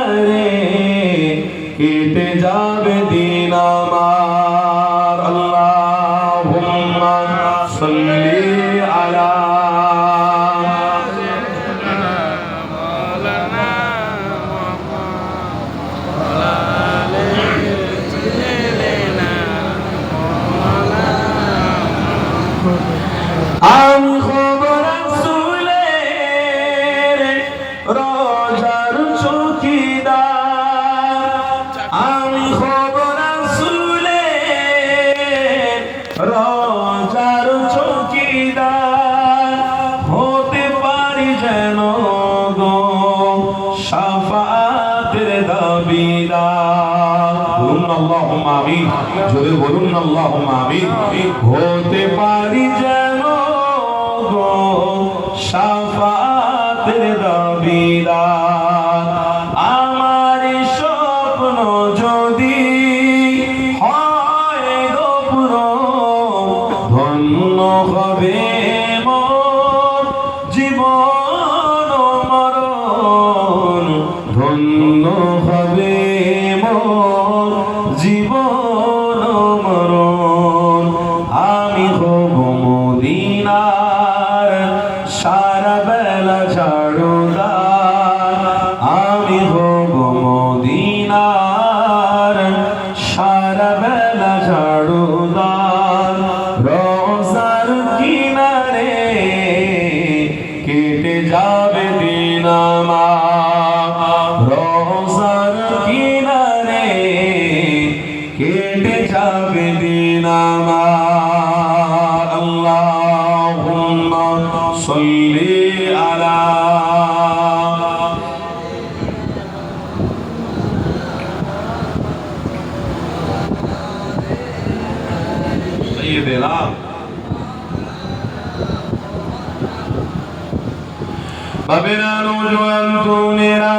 কিনারে কেটে যাবে দিন আমার। আল্লাহুম্মা সাল্লি আলা আমি খবর রাসূলের রোজার চৌকিদার, আমি খবর রাসূলের রোজার চৌকিদার, হতে পারি যেন গো শাফাতের দাবিদার। বলুন আল্লাহুম্মা আমিন, জোরে বলুন আল্লাহুম্মা আমিন। হতে পারি যেন গো শাফাতের দাবিদার। আমার স্বপ্ন যদি হয় গো পূরণ, ধন্য হবে মোর জীবন মরণ, ধন্য হবে মোর জীবন মরণ। আমি হব মদিনার সারা বেলা ঝাড়ুদার, আমি হব মদিনার সারা বেলা ঝাড়ুদার। রোজার কিনারে কেটে যাবে দিন আমার, রোজার কিনারে কেটে যাবে দিন আমার। আল্লাহুম্মা সাল্লি আলা সাইয়্যিদিনা। বাবেরা নওজোয়ান তরুণেরা